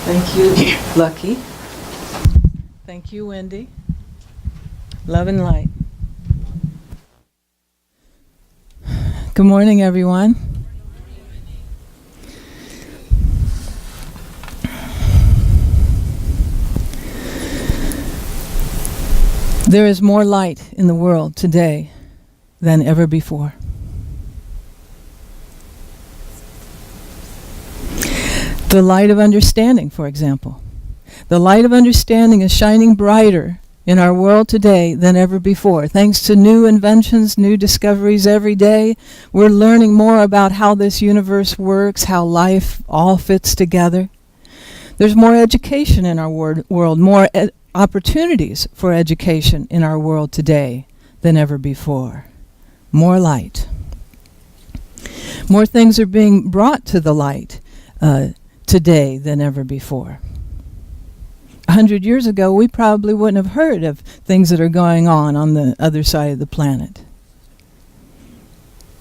Thank you, Lucky. Thank you, Wendy. Love and light. Good morning, everyone. There is more light in the world today than ever before. The light of understanding, for example. The light of understanding is shining brighter in our world today than ever before. Thanks to new inventions, new discoveries every day, we're learning more about how this universe works, how life all fits together. There's more education in our world, more opportunities for education in our world today than ever before. More light. More things are being brought to the light today than ever before. 100 years ago, we probably wouldn't have heard of things that are going on the other side of the planet.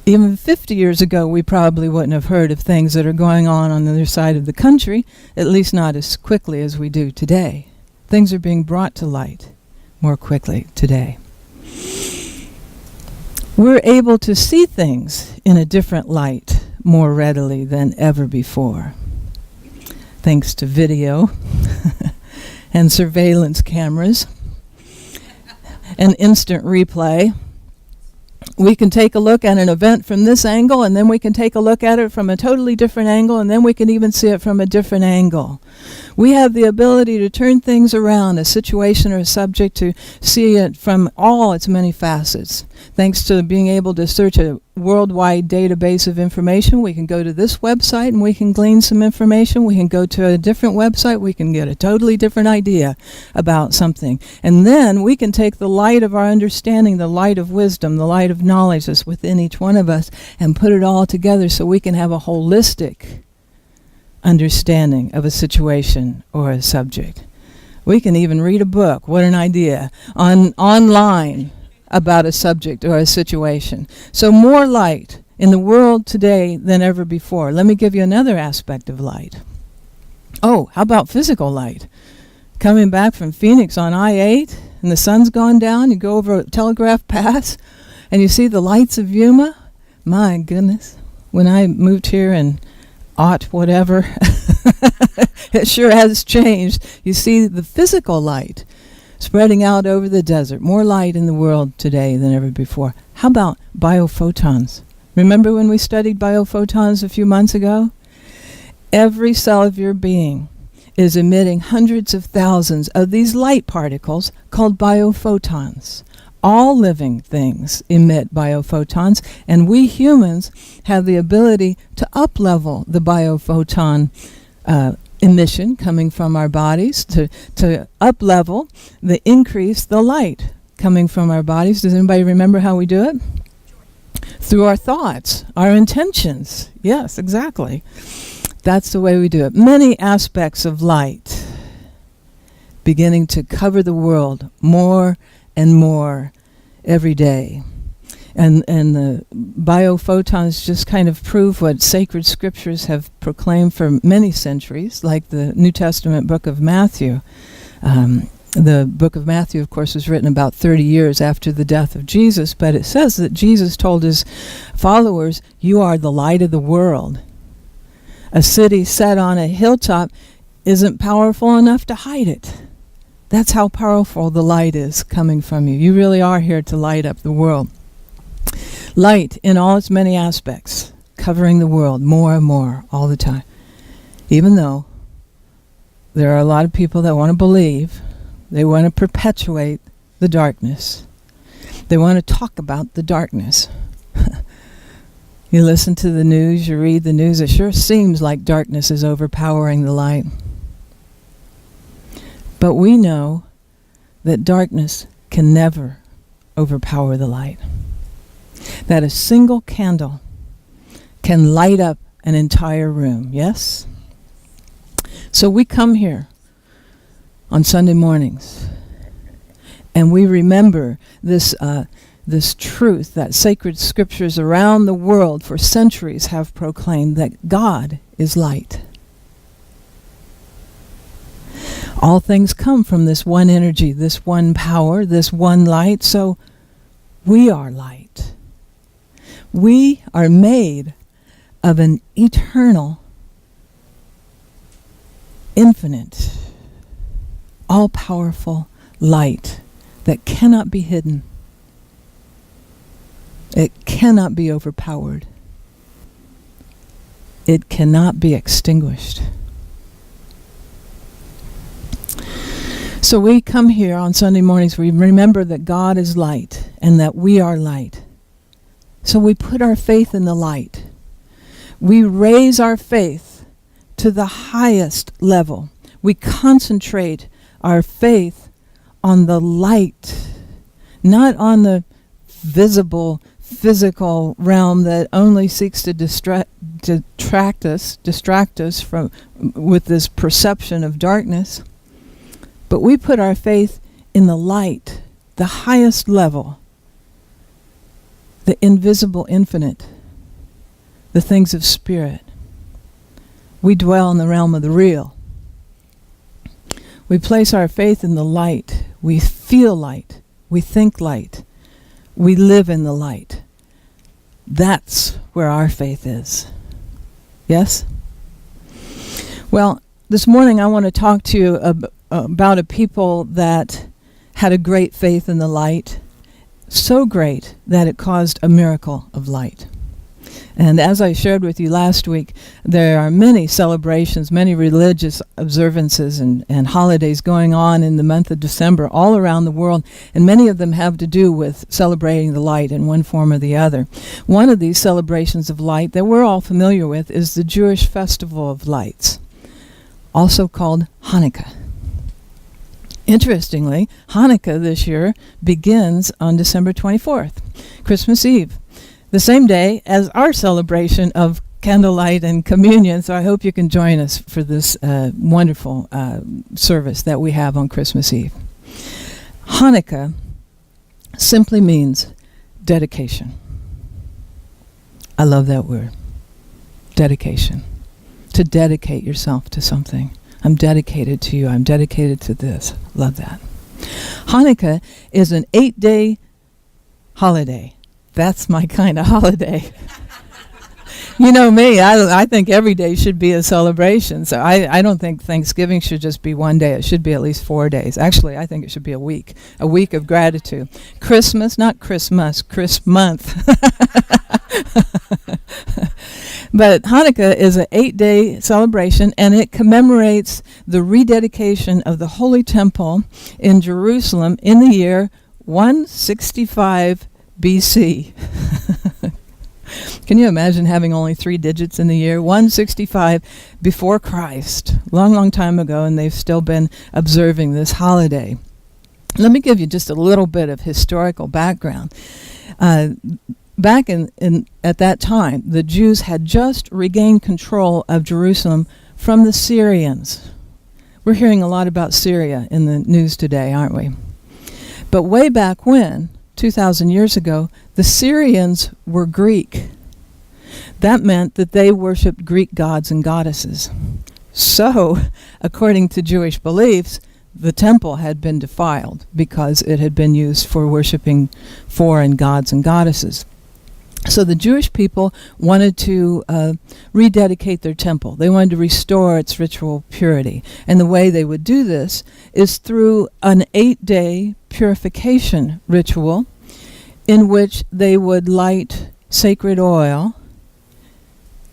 Even 50 years ago, we probably wouldn't have heard of things that are going on the other side of the country, at least not as quickly as we do today. Things are being brought to light more quickly today. We're able to see things in a different light more readily than ever before, thanks to video and surveillance cameras and instant replay. We can take a look at an event from this angle, and then we can take a look at it from a totally different angle, and then we can even see it from a different angle. We have the ability to turn things around, a situation or a subject, to see it from all its many facets. Thanks to being able to search a worldwide database of information, we can go to this website and we can glean some information. We can go to a different website, we can get a totally different idea about something. And then we can take the light of our understanding, the light of wisdom, the light of knowledge that's within each one of us, and put it all together so we can have a holistic understanding of a situation or a subject. We can even read a book, what an idea, online about a subject or a situation. So more light in the world today than ever before. Let me give you another aspect of light. Oh, how about physical light? Coming back from Phoenix on I-8 and the sun's gone down, you go over Telegraph Pass and you see the lights of Yuma. My goodness, when I moved here in whatever, it sure has changed. You see the physical light spreading out over the desert. More light in the world today than ever before. How about biophotons? Remember when we studied biophotons a few months ago? Every cell of your being is emitting hundreds of thousands of these light particles called biophotons. All living things emit biophotons, and we humans have the ability to up-level the biophoton emission coming from our bodies, to up-level, increase the light coming from our bodies. Does anybody remember how we do it? Through our thoughts, our intentions. Yes, exactly. That's the way we do it. Many aspects of light beginning to cover the world more and more every day. And the biophotons just kind of prove what sacred scriptures have proclaimed for many centuries, like the New Testament book of Matthew. The book of Matthew, of course, was written about 30 years after the death of Jesus, but it says that Jesus told his followers, "You are the light of the world." A city set on a hilltop isn't powerful enough to hide it. That's how powerful the light is coming from you. You really are here to light up the world. Light in all its many aspects, covering the world more and more all the time. Even though there are a lot of people that want to believe, they want to perpetuate the darkness. They want to talk about the darkness. You listen to the news, you read the news, it sure seems like darkness is overpowering the light. But we know that darkness can never overpower the light. That a single candle can light up an entire room, yes? So we come here on Sunday mornings and we remember this truth that sacred scriptures around the world for centuries have proclaimed, that God is light. All things come from this one energy, this one power, this one light. So we are light. We are made of an eternal, infinite, all-powerful light that cannot be hidden. It cannot be overpowered. It cannot be extinguished. So we come here on Sunday mornings, we remember that God is light and that we are light. So we put our faith in the light. We raise our faith to the highest level. We concentrate our faith on the light, not on the visible, physical realm that only seeks to distract us from with this perception of darkness. But we put our faith in the light, the highest level, the invisible infinite, the things of spirit. We dwell in the realm of the real. We place our faith in the light. We feel light. We think light. We live in the light. That's where our faith is. Yes? Well, this morning I want to talk to you about a people that had a great faith in the light, so great that it caused a miracle of light. And as I shared with you last week, there are many celebrations, many religious observances and holidays going on in the month of December all around the world, and many of them have to do with celebrating the light in one form or the other. One of these celebrations of light that we're all familiar with is the Jewish Festival of Lights, also called Hanukkah. Interestingly, Hanukkah this year begins on December 24th, Christmas Eve, the same day as our celebration of candlelight and communion. So I hope you can join us for this wonderful service that we have on Christmas Eve. Hanukkah simply means dedication. I love that word, dedication. To dedicate yourself to something. I'm dedicated to you. I'm dedicated to this. Love that. Hanukkah is an 8-day holiday. That's my kind of holiday. You know me, I think every day should be a celebration. So I don't think Thanksgiving should just be one day. It should be at least 4 days. Actually, I think it should be a week of gratitude. Christmas, not Christmas, Christmas. But Hanukkah is an 8-day celebration, and it commemorates the rededication of the Holy Temple in Jerusalem in the year 165 BC. Can you imagine having only 3 digits in the year? 165 before Christ. Long, long time ago, and they've still been observing this holiday. Let me give you just a little bit of historical background. Back at that time, the Jews had just regained control of Jerusalem from the Syrians. We're hearing a lot about Syria in the news today, aren't we? But way back when, 2,000 years ago, the Syrians were Greek. That meant that they worshipped Greek gods and goddesses. So, according to Jewish beliefs, the temple had been defiled because it had been used for worshiping foreign gods and goddesses. So the Jewish people wanted to rededicate their temple. They wanted to restore its ritual purity. And the way they would do this is through an 8-day purification ritual in which they would light sacred oil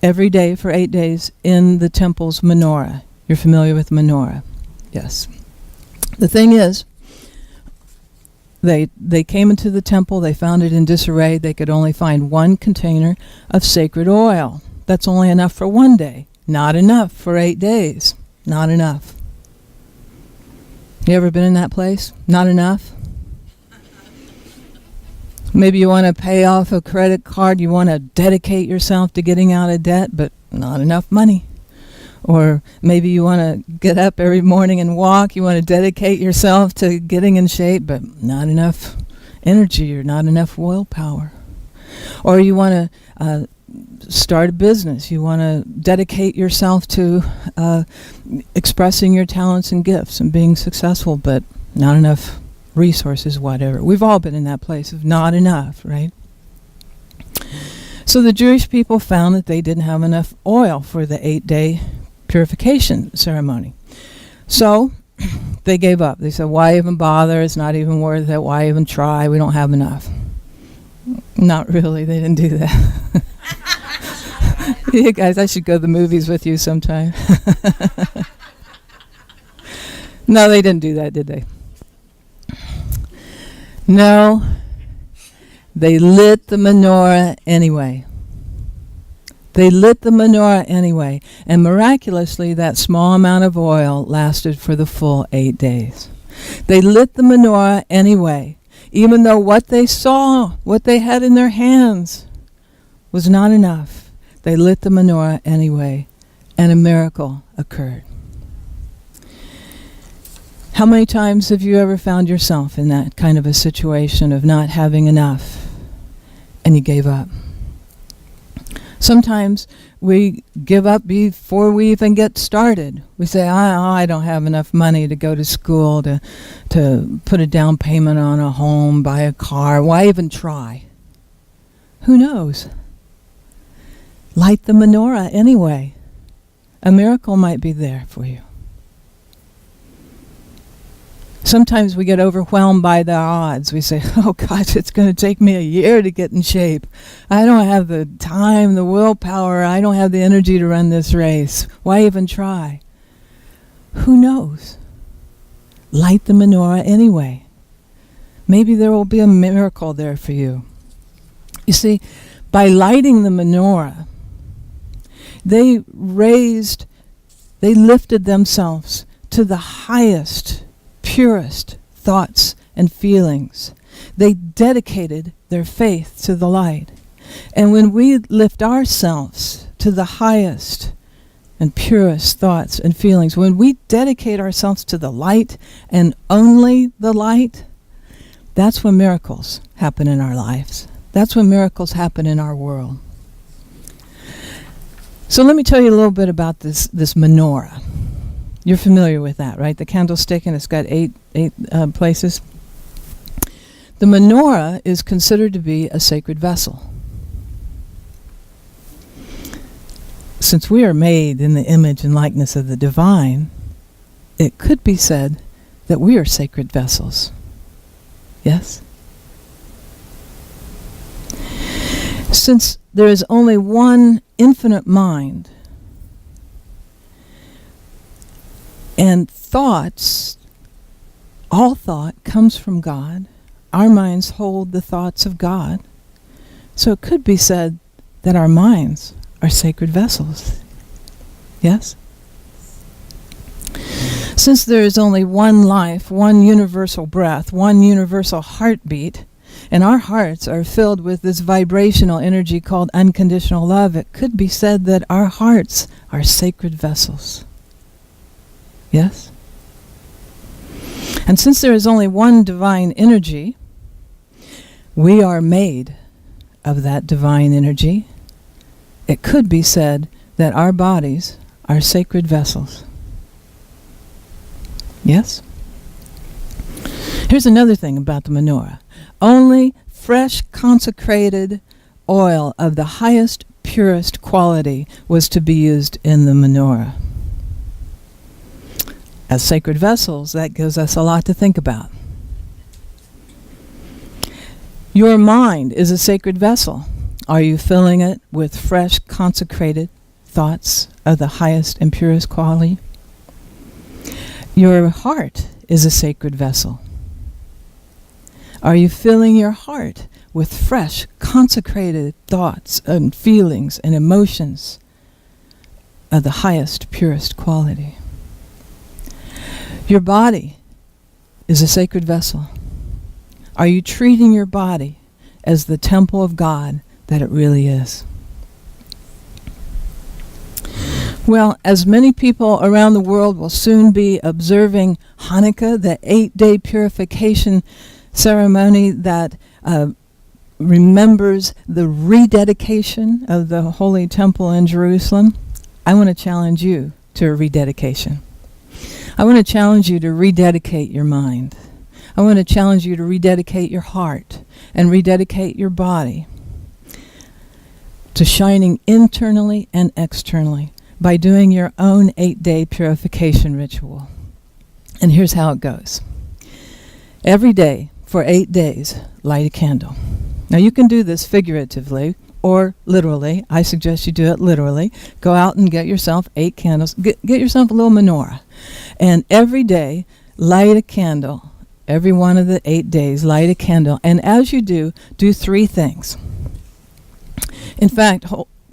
every day for 8 days in the temple's menorah. You're familiar with menorah? Yes. The thing is, They came into the temple, they found it in disarray. They could only find 1 container of sacred oil. That's only enough for 1 day. Not enough for 8 days. Not enough. You ever been in that place? Not enough? Maybe you want to pay off a credit card, you want to dedicate yourself to getting out of debt, but not enough money. Or maybe you want to get up every morning and walk. You want to dedicate yourself to getting in shape, but not enough energy or not enough willpower. Or you want to start a business. You want to dedicate yourself to expressing your talents and gifts and being successful, but not enough resources, whatever. We've all been in that place of not enough, right? So the Jewish people found that they didn't have enough oil for the 8-day purification ceremony. So they gave up. They said, why even bother? It's not even worth it. Why even try? We don't have enough. Not really. They didn't do that. You guys, I should go to the movies with you sometime. No, they didn't do that, did they? No. They lit the menorah anyway. They lit the menorah anyway. And miraculously, that small amount of oil lasted for the full 8 days. They lit the menorah anyway, even though what they saw, what they had in their hands, was not enough. They lit the menorah anyway, and a miracle occurred. How many times have you ever found yourself in that kind of a situation of not having enough, and you gave up? Sometimes we give up before we even get started. We say, I don't have enough money to go to school, to put a down payment on a home, buy a car. Why even try? Who knows? Light the menorah anyway. A miracle might be there for you. Sometimes we get overwhelmed by the odds. We say, oh gosh, it's going to take me a year to get in shape. I don't have the time, the willpower. I don't have the energy to run this race. Why even try? Who knows? Light the menorah anyway. Maybe there will be a miracle there for you. You see, by lighting the menorah, they lifted themselves to the highest, purest thoughts and feelings. They dedicated their faith to the light. And when we lift ourselves to the highest and purest thoughts and feelings, when we dedicate ourselves to the light and only the light, that's when miracles happen in our lives. That's when miracles happen in our world. So let me tell you a little bit about this menorah. You're familiar with that, right? The candlestick, and it's got eight places. The menorah is considered to be a sacred vessel. Since we are made in the image and likeness of the divine, it could be said that we are sacred vessels. Yes? Since there is only one infinite mind, and thoughts, all thought comes from God. Our minds hold the thoughts of God. So it could be said that our minds are sacred vessels. Yes? Since there is only one life, one universal breath, one universal heartbeat, and our hearts are filled with this vibrational energy called unconditional love, it could be said that our hearts are sacred vessels. Yes? And since there is only one divine energy, we are made of that divine energy. It could be said that our bodies are sacred vessels. Yes? Here's another thing about the menorah. Only fresh consecrated oil of the highest, purest quality was to be used in the menorah. As sacred vessels, that gives us a lot to think about. Your mind is a sacred vessel. Are you filling it with fresh, consecrated thoughts of the highest and purest quality? Your heart is a sacred vessel. Are you filling your heart with fresh, consecrated thoughts and feelings and emotions of the highest, purest quality? Your body is a sacred vessel. Are you treating your body as the temple of God that it really is? Well, as many people around the world will soon be observing Hanukkah, the 8-day purification ceremony that remembers the rededication of the Holy Temple in Jerusalem, I want to challenge you to a rededication. I want to challenge you to rededicate your mind. I want to challenge you to rededicate your heart and rededicate your body to shining internally and externally by doing your own 8-day purification ritual. And here's how it goes. Every day for 8 days, light a candle. Now you can do this figuratively or literally. I suggest you do it literally. Go out and get yourself 8 candles. Get yourself a little menorah. And every day, light a candle. Every one of the 8 days, light a candle. And as you do 3 things. In fact,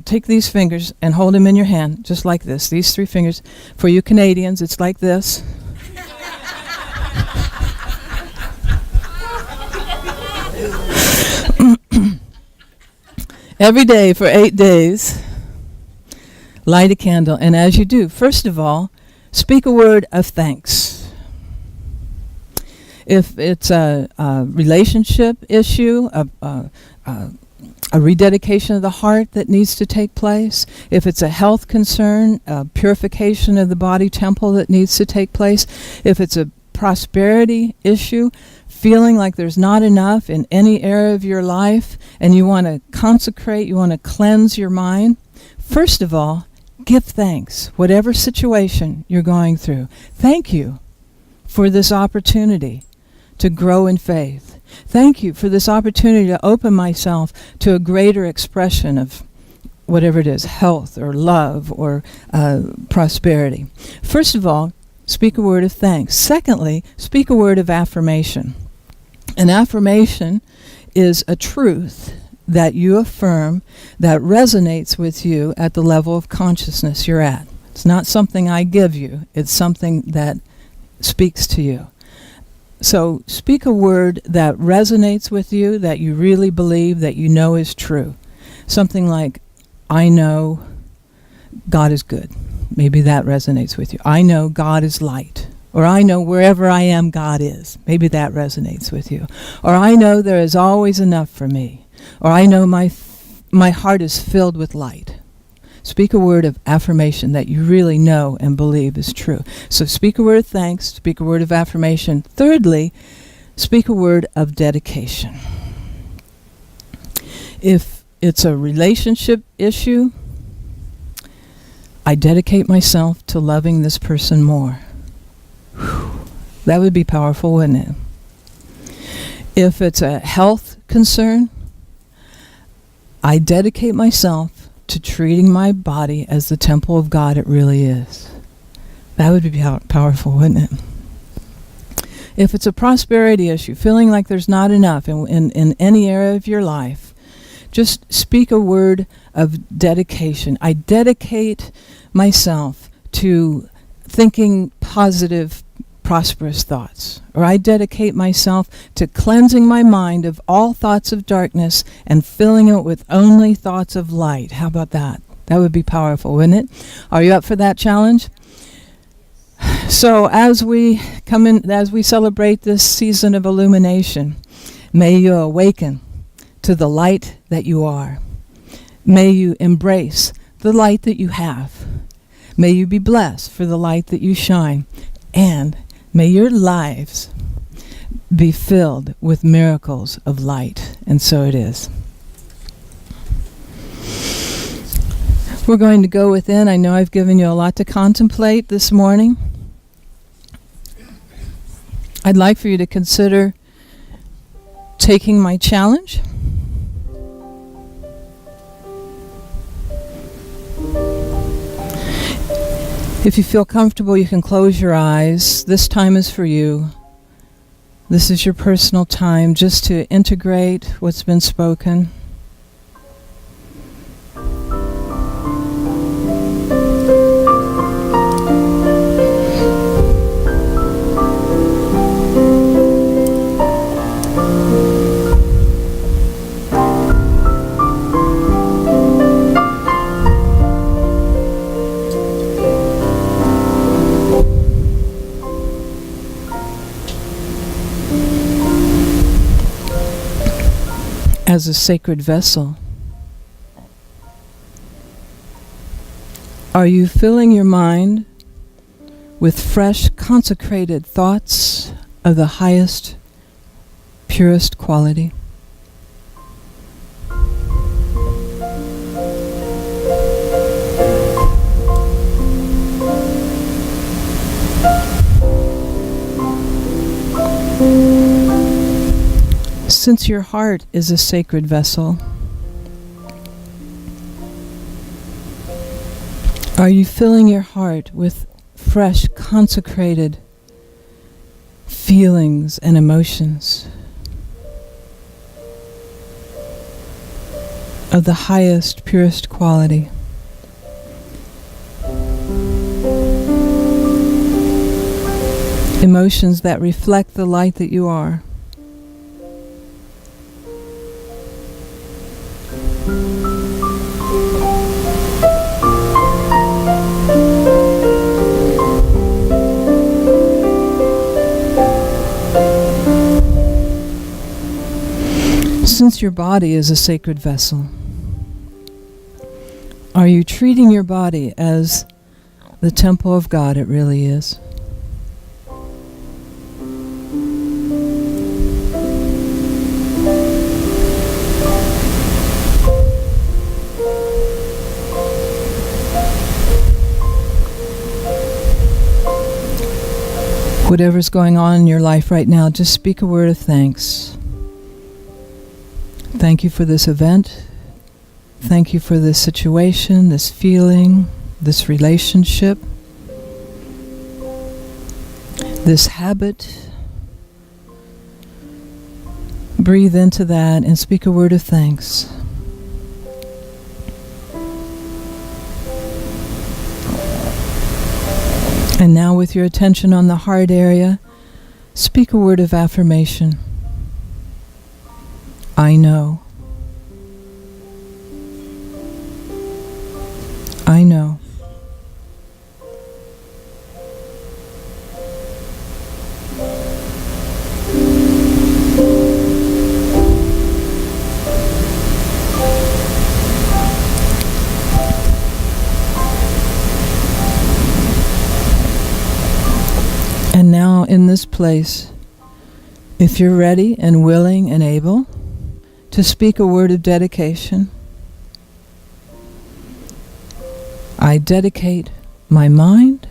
take these fingers and hold them in your hand, just like this. These 3 fingers. For you Canadians, it's like this. Every day for 8 days, light a candle. And as you do, first of all, speak a word of thanks. If it's a relationship issue, a rededication of the heart that needs to take place, if it's a health concern, a purification of the body temple that needs to take place, if it's a prosperity issue, feeling like there's not enough in any area of your life, and you want to consecrate, you want to cleanse your mind, first of all, give thanks, whatever situation you're going through. Thank you for this opportunity to grow in faith. Thank you for this opportunity to open myself to a greater expression of whatever it is, health or love or prosperity. First of all, speak a word of thanks. Secondly, speak a word of affirmation. An affirmation is a truth that you affirm that resonates with you at the level of consciousness you're at. It's not something I give you. It's something that speaks to you. So speak a word that resonates with you, that you really believe, that you know is true. Something like, I know God is good. Maybe that resonates with you. I know God is light. Or I know wherever I am, God is. Maybe that resonates with you. Or I know there is always enough for me. Or I know my heart is filled with light. Speak a word of affirmation that you really know and believe is true. So speak a word of thanks, speak a word of affirmation. Thirdly, speak a word of dedication. If it's a relationship issue, I dedicate myself to loving this person more. Whew. That would be powerful, wouldn't it? If it's a health concern, I dedicate myself to treating my body as the temple of God it really is. That would be powerful, wouldn't it? If it's a prosperity issue, feeling like there's not enough in any area of your life, just speak a word of dedication. I dedicate myself to thinking positive, prosperous thoughts. Or I dedicate myself to cleansing my mind of all thoughts of darkness and filling it with only thoughts of light. How about that? That would be powerful, wouldn't it? Are you up for that challenge? So as we celebrate this season of illumination, may you awaken to the light that you are. May you embrace the light that you have. May you be blessed for the light that you shine. And may your lives be filled with miracles of light. And so it is. We're going to go within. I know I've given you a lot to contemplate this morning. I'd like for you to consider taking my challenge. If you feel comfortable, you can close your eyes. This time is for you. This is your personal time just to integrate what's been spoken. as a sacred vessel? Are you filling your mind with fresh, consecrated thoughts of the highest, purest quality? Since your heart is a sacred vessel, are you filling your heart with fresh, consecrated feelings and emotions of the highest, purest quality? Emotions that reflect the light that you are. Since your body is a sacred vessel, are you treating your body as the temple of God it really is? Whatever's going on in your life right now, just speak a word of thanks. Thank you for this event. Thank you for this situation, this feeling, this relationship, this habit. Breathe into that and speak a word of thanks. And now, with your attention on the heart area, speak a word of affirmation. I know. I know. And now, in this place, if you're ready and willing and able to speak a word of dedication, I dedicate my mind,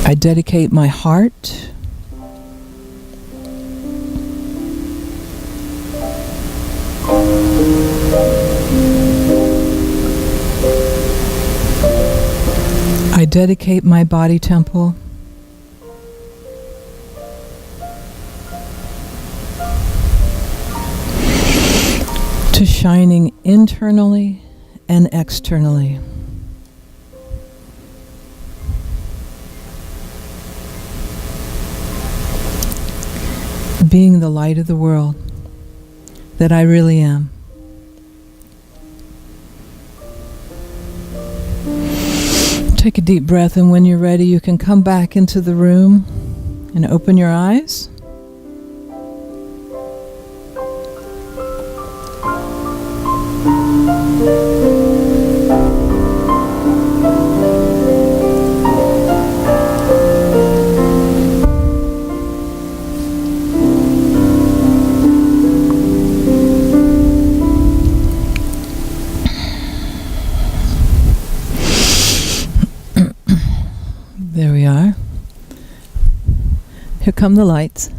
I dedicate my heart, I dedicate my body temple, to shining internally and externally. Being the light of the world that I really am. Take a deep breath, and when you're ready, you can come back into the room and open your eyes. There we are. Here come the lights.